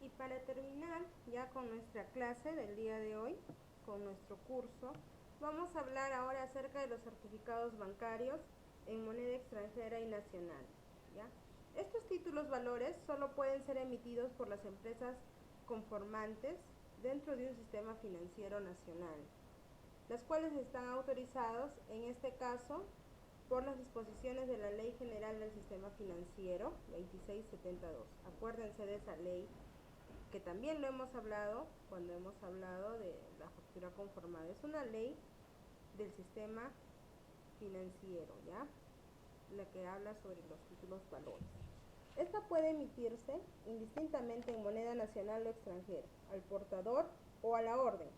Y para terminar ya con nuestra clase del día de hoy, con nuestro curso, vamos a hablar ahora acerca de los certificados bancarios en moneda extranjera y nacional, ¿ya? Estos títulos valores solo pueden ser emitidos por las empresas conformantes dentro de un sistema financiero nacional, las cuales están autorizados, en este caso, por las disposiciones de la Ley General del Sistema Financiero 2672. Acuérdense de esa ley, que también lo hemos hablado cuando hemos hablado de la factura conformada. Es una ley del sistema financiero, ¿ya? La que habla sobre los títulos valores. Esta puede emitirse indistintamente en moneda nacional o extranjera, al portador o a la orden.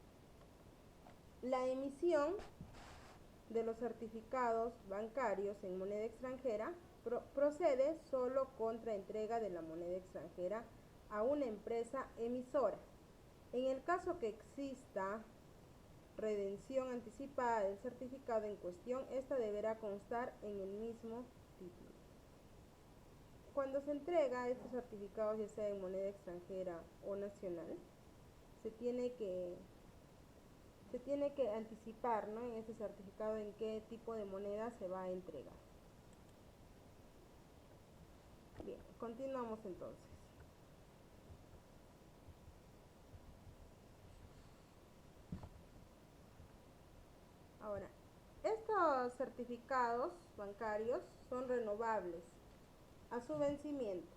La emisión de los certificados bancarios en moneda extranjera procede solo contra entrega de la moneda extranjera a una empresa emisora. En el caso que exista redención anticipada del certificado en cuestión, esta deberá constar en el mismo título. Cuando se entrega estos certificados, ya sea en moneda extranjera o nacional, se tiene que anticipar, ¿no?, en ese certificado en qué tipo de moneda se va a entregar. Bien, continuamos entonces. Ahora, estos certificados bancarios son renovables a su vencimiento,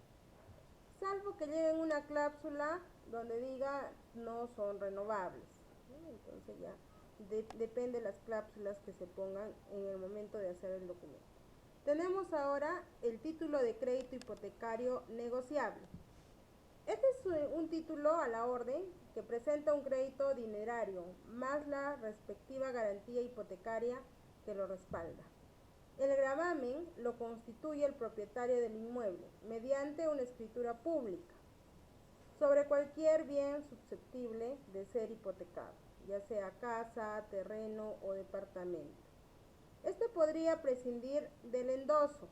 salvo que lleven una cláusula donde diga no son renovables, ¿no? Entonces ya depende de las cláusulas que se pongan en el momento de hacer el documento. Tenemos ahora el título de crédito hipotecario negociable. Este es un título a la orden que presenta un crédito dinerario más la respectiva garantía hipotecaria que lo respalda. El gravamen lo constituye el propietario del inmueble mediante una escritura pública sobre cualquier bien susceptible de ser hipotecado, ya sea casa, terreno o departamento. Este podría prescindir del endoso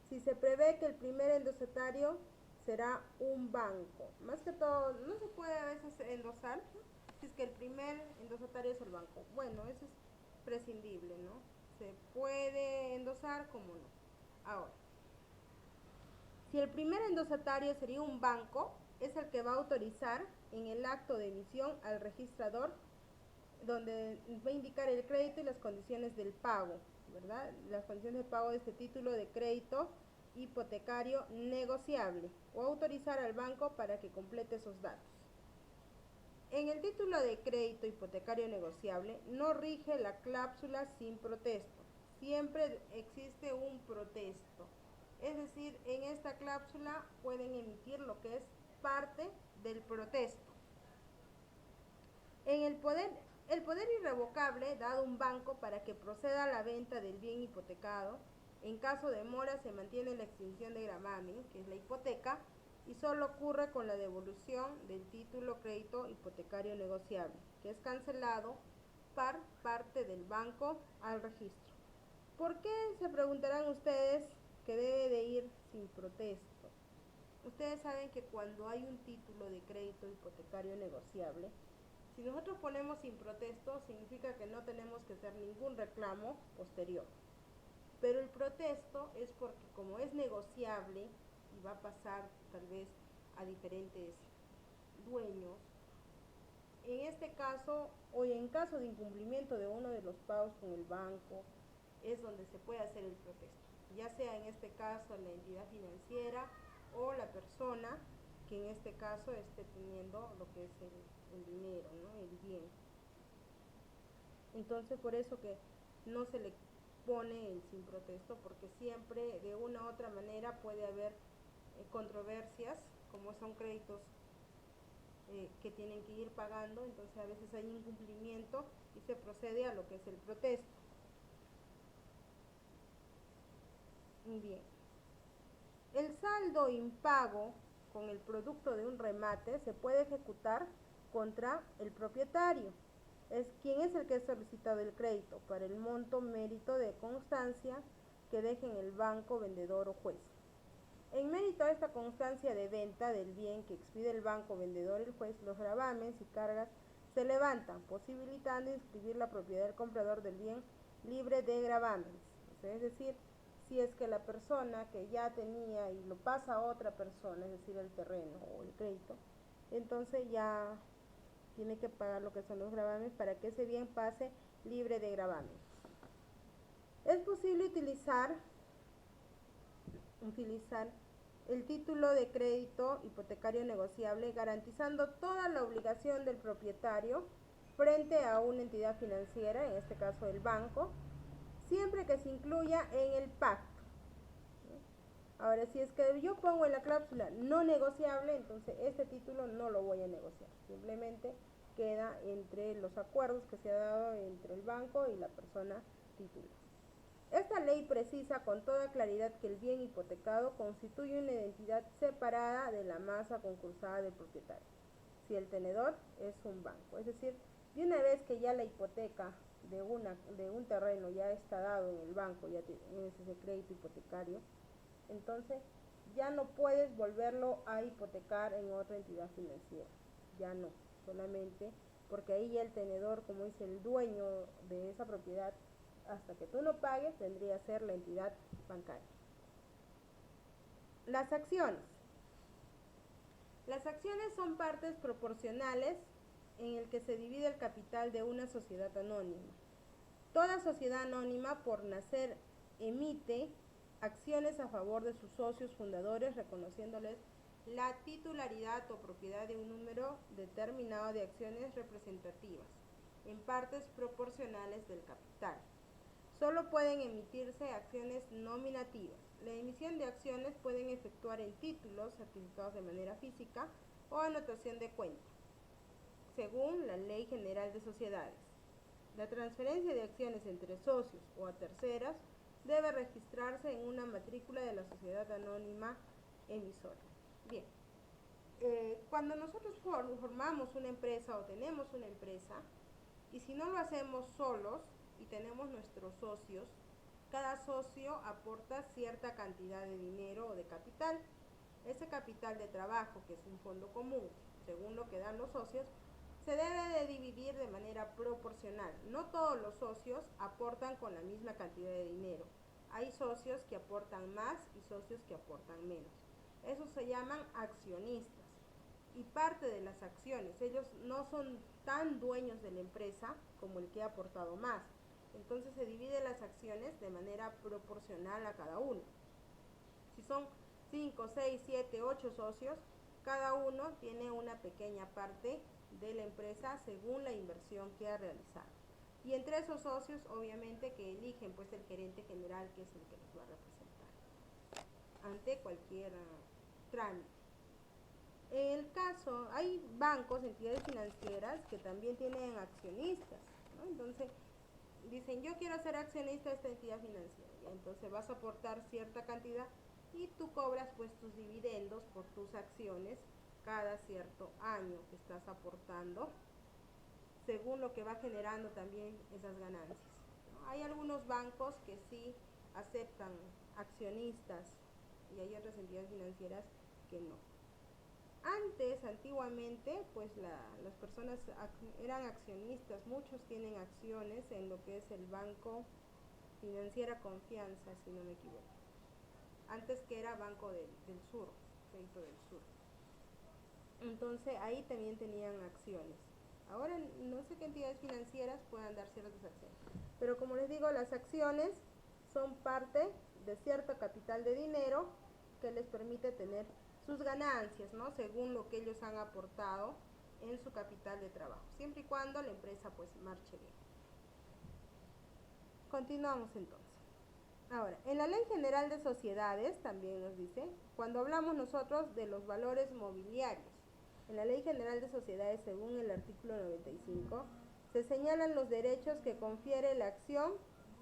si se prevé que el primer endosatario será un banco. Más que todo, no se puede a veces endosar si es que el primer endosatario es el banco. Bueno, eso es prescindible, ¿no? Se puede endosar, como no. Ahora, si el primer endosatario sería un banco, es el que va a autorizar en el acto de emisión al registrador, donde va a indicar el crédito y las condiciones del pago, ¿verdad? Las condiciones de pago de este título de crédito hipotecario negociable, o autorizar al banco para que complete esos datos. En el título de crédito hipotecario negociable no rige la cláusula sin protesto, siempre existe un protesto, es decir, en esta cláusula pueden emitir lo que es parte del protesto. En el poder irrevocable dado un banco para que proceda a la venta del bien hipotecado, en caso de mora se mantiene la extinción de gravamen, que es la hipoteca, y solo ocurre con la devolución del título crédito hipotecario negociable, que es cancelado por parte del banco al registro. ¿Por qué, se preguntarán ustedes, que debe de ir sin protesto? Ustedes saben que cuando hay un título de crédito hipotecario negociable, si nosotros ponemos sin protesto, significa que no tenemos que hacer ningún reclamo posterior. Pero el protesto es porque, como es negociable y va a pasar tal vez a diferentes dueños, en este caso o en caso de incumplimiento de uno de los pagos con el banco, es donde se puede hacer el protesto, ya sea en este caso la entidad financiera o la persona que en este caso esté teniendo lo que es el dinero, ¿no?, el bien. Entonces, por eso que no se le pone el sin protesto, porque siempre de una u otra manera puede haber controversias, como son créditos que tienen que ir pagando, entonces a veces hay incumplimiento y se procede a lo que es el protesto. Bien, el saldo impago con el producto de un remate se puede ejecutar contra el propietario, es quien es el que ha solicitado el crédito, para el monto mérito de constancia que deje en el banco, vendedor o juez. En mérito a esta constancia de venta del bien que expide el banco vendedor el juez, los gravames y cargas se levantan, posibilitando inscribir la propiedad del comprador del bien libre de gravames. Es decir, si es que la persona que ya tenía y lo pasa a otra persona, es decir, el terreno o el crédito, entonces ya tiene que pagar lo que son los gravames para que ese bien pase libre de gravames. Es posible utilizar el título de crédito hipotecario negociable garantizando toda la obligación del propietario frente a una entidad financiera, en este caso el banco, siempre que se incluya en el pacto. Ahora, si es que yo pongo en la cláusula no negociable, entonces este título no lo voy a negociar, simplemente queda entre los acuerdos que se ha dado entre el banco y la persona titular. Esta ley precisa con toda claridad que el bien hipotecado constituye una identidad separada de la masa concursada del propietario, si el tenedor es un banco. Es decir, de una vez que ya la hipoteca de un terreno ya está dado en el banco, ya tienes ese crédito hipotecario, entonces ya no puedes volverlo a hipotecar en otra entidad financiera, ya no, solamente porque ahí ya el tenedor, como dice el dueño de esa propiedad, hasta que tú no pagues, vendría a ser la entidad bancaria. Las acciones. Las acciones son partes proporcionales en el que se divide el capital de una sociedad anónima. Toda sociedad anónima, por nacer, emite acciones a favor de sus socios fundadores, reconociéndoles la titularidad o propiedad de un número determinado de acciones representativas, en partes proporcionales del capital. Solo pueden emitirse acciones nominativas. La emisión de acciones pueden efectuar en títulos certificados de manera física o anotación de cuenta, según la Ley General de Sociedades. La transferencia de acciones entre socios o a terceras debe registrarse en una matrícula de la sociedad anónima emisora. Bien, cuando nosotros formamos una empresa o tenemos una empresa, y si no lo hacemos solos y tenemos nuestros socios, cada socio aporta cierta cantidad de dinero o de capital. Ese capital de trabajo, que es un fondo común, según lo que dan los socios, se debe de dividir de manera proporcional. No todos los socios aportan con la misma cantidad de dinero. Hay socios que aportan más y socios que aportan menos. Esos se llaman accionistas. Y parte de las acciones, ellos no son tan dueños de la empresa como el que ha aportado más. Entonces se dividen las acciones de manera proporcional a cada uno. Si son 5, 6, 7, 8 socios, cada uno tiene una pequeña parte de la empresa según la inversión que ha realizado. Y entre esos socios, obviamente, que eligen pues el gerente general, que es el que los va a representar ante cualquier trámite. En el caso, hay bancos, entidades financieras que también tienen accionistas, ¿no? Entonces dicen, yo quiero ser accionista de esta entidad financiera, y entonces vas a aportar cierta cantidad y tú cobras pues tus dividendos por tus acciones cada cierto año que estás aportando, según lo que va generando también esas ganancias, ¿no? Hay algunos bancos que sí aceptan accionistas y hay otras entidades financieras que no. Antes, antiguamente, pues las personas eran accionistas, muchos tienen acciones en lo que es el Banco Financiera Confianza, si no me equivoco. Antes que era Banco del Sur, Crédito del Sur. Entonces ahí también tenían acciones. Ahora no sé qué entidades financieras puedan dar ciertas acciones. Pero como les digo, las acciones son parte de cierto capital de dinero que les permite tener sus ganancias, ¿no? Según lo que ellos han aportado en su capital de trabajo, siempre y cuando la empresa pues marche bien. Continuamos entonces. Ahora, en la Ley General de Sociedades también nos dice, cuando hablamos nosotros de los valores mobiliarios, en la Ley General de Sociedades, según el artículo 95, se señalan los derechos que confiere la acción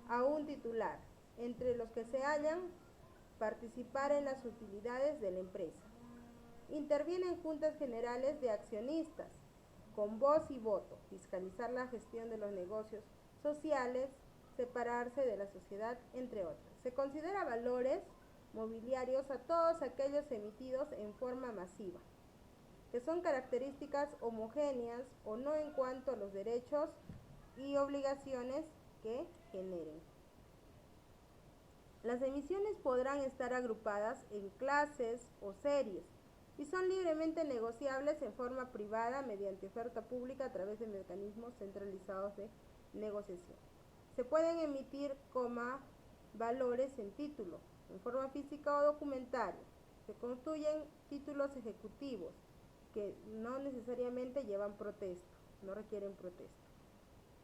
a un titular, entre los que se hallan participar en las utilidades de la empresa. Intervienen juntas generales de accionistas, con voz y voto, fiscalizar la gestión de los negocios sociales, separarse de la sociedad, entre otras. Se considera valores mobiliarios a todos aquellos emitidos en forma masiva, que son características homogéneas o no en cuanto a los derechos y obligaciones que generen. Las emisiones podrán estar agrupadas en clases o series y son libremente negociables en forma privada mediante oferta pública a través de mecanismos centralizados de negociación. Se pueden emitir, valores en título, en forma física o documentaria. Se construyen títulos ejecutivos que no necesariamente llevan protesta, no requieren protesta.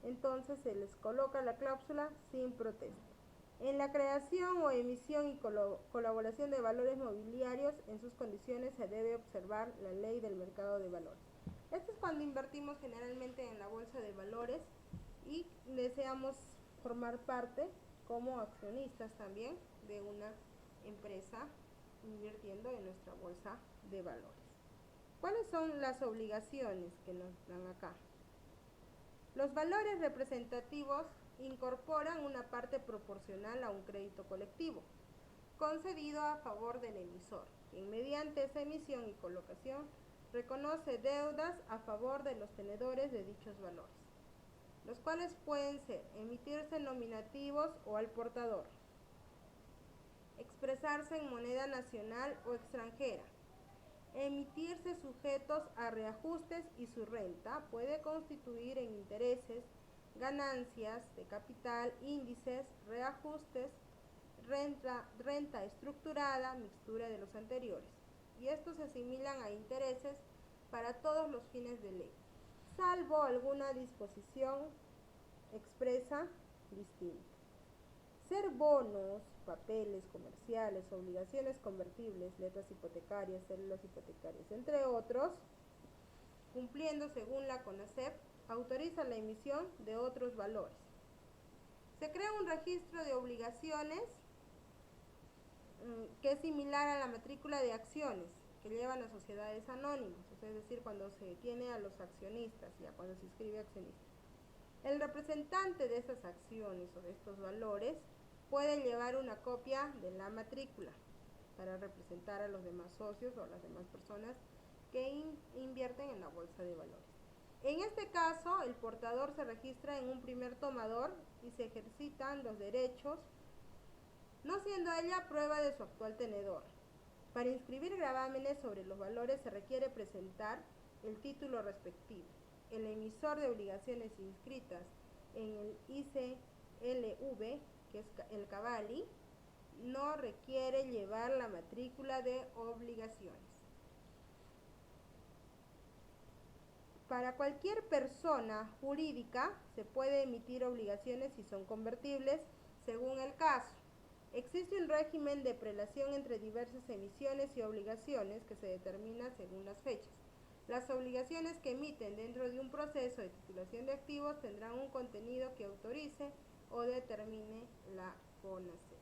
Entonces se les coloca la cláusula sin protesta. En la creación o emisión y colaboración de valores mobiliarios, en sus condiciones se debe observar la ley del mercado de valores. Esto es cuando invertimos generalmente en la bolsa de valores y deseamos formar parte como accionistas también de una empresa invirtiendo en nuestra bolsa de valores. ¿Cuáles son las obligaciones que nos dan acá? Los valores representativos incorporan una parte proporcional a un crédito colectivo, concedido a favor del emisor, quien mediante esa emisión y colocación reconoce deudas a favor de los tenedores de dichos valores, los cuales pueden ser emitirse nominativos o al portador, expresarse en moneda nacional o extranjera, emitirse sujetos a reajustes y su renta puede constituir en intereses, ganancias de capital, índices, reajustes, renta estructurada, mixtura de los anteriores. Y estos se asimilan a intereses para todos los fines de ley, salvo alguna disposición expresa distinta. Ser bonos, papeles comerciales, obligaciones convertibles, letras hipotecarias, células hipotecarias, entre otros, cumpliendo según la CONACEP, autoriza la emisión de otros valores. Se crea un registro de obligaciones que es similar a la matrícula de acciones que llevan las sociedades anónimas, es decir, cuando se tiene a los accionistas, ya cuando se inscribe accionista. El representante de esas acciones o de estos valores puede llevar una copia de la matrícula para representar a los demás socios o a las demás personas que invierten en la bolsa de valores. En este caso, el portador se registra en un primer tomador y se ejercitan los derechos, no siendo ella prueba de su actual tenedor. Para inscribir gravámenes sobre los valores se requiere presentar el título respectivo. El emisor de obligaciones inscritas en el ICLV, que es el Cavalli, no requiere llevar la matrícula de obligaciones. Para cualquier persona jurídica se puede emitir obligaciones si son convertibles según el caso. Existe un régimen de prelación entre diversas emisiones y obligaciones que se determina según las fechas. Las obligaciones que emiten dentro de un proceso de titulación de activos tendrán un contenido que autorice o determine la CONACEP.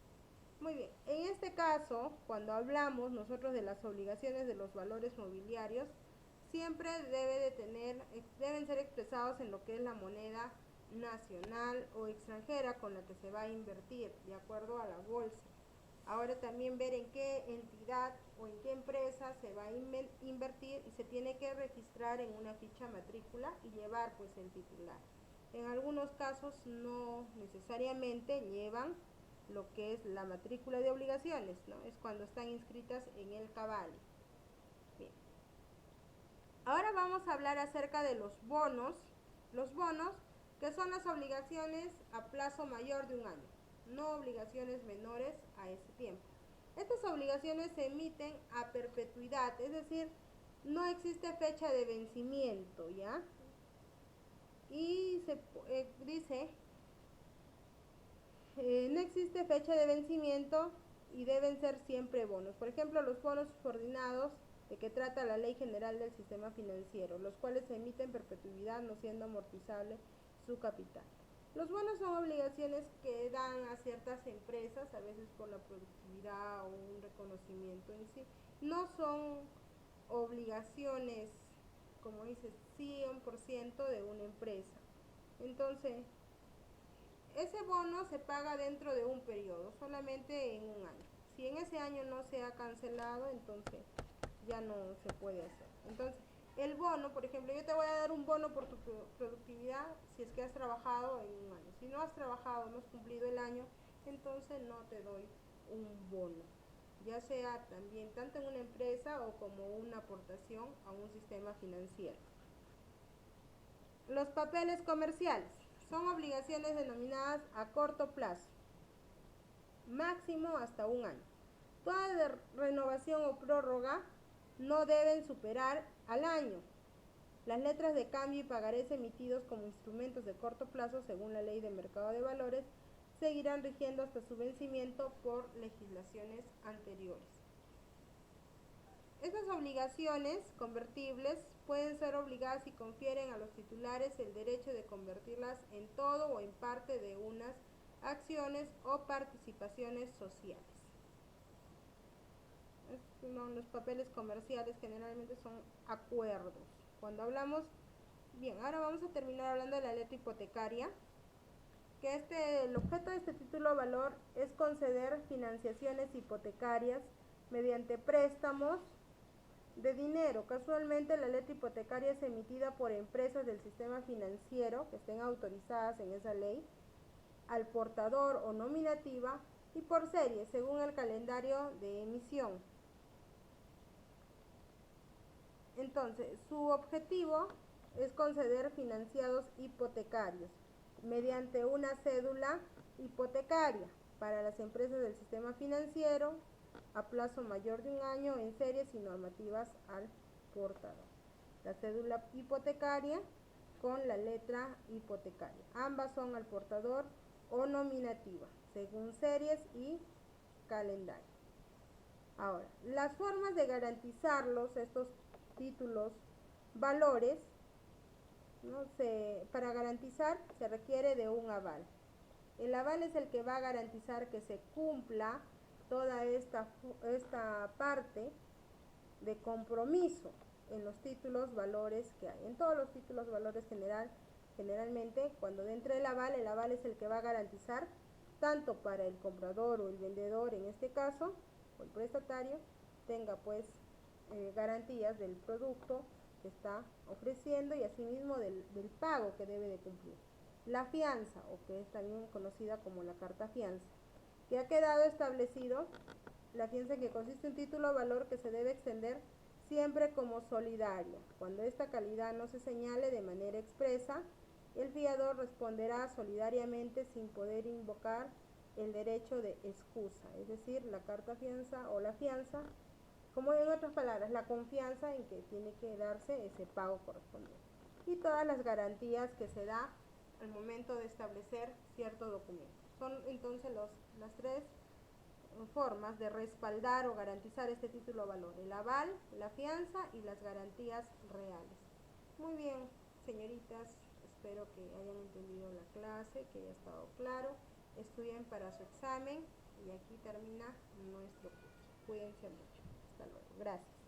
Muy bien, en este caso, cuando hablamos nosotros de las obligaciones de los valores mobiliarios, siempre deben ser expresados en lo que es la moneda nacional o extranjera con la que se va a invertir, de acuerdo a la bolsa. Ahora también ver en qué entidad o en qué empresa se va a invertir y se tiene que registrar en una ficha matrícula y llevar pues el titular. En algunos casos no necesariamente llevan lo que es la matrícula de obligaciones, ¿no? Es cuando están inscritas en el Cavalli. Bien. Ahora vamos a hablar acerca de los bonos. Los bonos, que son las obligaciones a plazo mayor de un año, no obligaciones menores a ese tiempo. Estas obligaciones se emiten a perpetuidad, es decir, no existe fecha de vencimiento, ¿ya? Y se dice, no existe fecha de vencimiento y deben ser siempre bonos. Por ejemplo, los bonos subordinados de que trata la Ley General del Sistema Financiero, los cuales se emiten en perpetuidad no siendo amortizable su capital. Los bonos son obligaciones que dan a ciertas empresas, a veces por la productividad o un reconocimiento en sí. No son obligaciones, como dice, 100% de una empresa. Entonces, ese bono se paga dentro de un periodo, solamente en un año, Si en ese año no se ha cancelado, entonces ya no se puede hacer. Entonces, el bono, por ejemplo, yo te voy a dar un bono por tu productividad si es que has trabajado en un año. Si no has trabajado, no has cumplido el año, entonces no te doy un bono, ya sea también tanto en una empresa o como una aportación a un sistema financiero. Los papeles comerciales son obligaciones denominadas a corto plazo, máximo hasta un año. Toda renovación o prórroga no deben superar al año. Las letras de cambio y pagarés emitidos como instrumentos de corto plazo según la Ley de Mercado de Valores seguirán rigiendo hasta su vencimiento por legislaciones anteriores. Estas obligaciones convertibles pueden ser obligadas y confieren a los titulares el derecho de convertirlas en todo o en parte de unas acciones o participaciones sociales. Los papeles comerciales generalmente son acuerdos. Cuando hablamos, bien, ahora vamos a terminar hablando de la letra hipotecaria, que el objeto de este título valor es conceder financiaciones hipotecarias mediante préstamos de dinero. Casualmente la letra hipotecaria es emitida por empresas del sistema financiero que estén autorizadas en esa ley, al portador o nominativa y por serie según el calendario de emisión. Entonces, su objetivo es conceder financiados hipotecarios mediante una cédula hipotecaria para las empresas del sistema financiero a plazo mayor de un año en series y normativas al portador. La cédula hipotecaria con la letra hipotecaria. Ambas son al portador o nominativa, según series y calendario. Ahora, las formas de garantizarlos, estos títulos, valores, ¿no? Para garantizar se requiere de un aval. El aval es el que va a garantizar que se cumpla toda esta parte de compromiso en los títulos valores que hay. En todos los títulos valores generalmente cuando entre el aval es el que va a garantizar tanto para el comprador o el vendedor en este caso, o el prestatario, tenga pues garantías del producto que está ofreciendo y asimismo del pago que debe de cumplir. La fianza, o que es también conocida como la carta fianza, que ha quedado establecido, la fianza que consiste en un título o valor que se debe extender siempre como solidaria. Cuando esta calidad no se señale de manera expresa, el fiador responderá solidariamente sin poder invocar el derecho de excusa, es decir, la carta fianza o la fianza, como en otras palabras, la confianza en que tiene que darse ese pago correspondiente. Y todas las garantías que se da al momento de establecer cierto documento. Son entonces las tres formas de respaldar o garantizar este título o valor: el aval, la fianza y las garantías reales. Muy bien, señoritas, espero que hayan entendido la clase, que haya estado claro. Estudien para su examen y aquí termina nuestro curso. Cuídense mucho. Hasta luego. Gracias.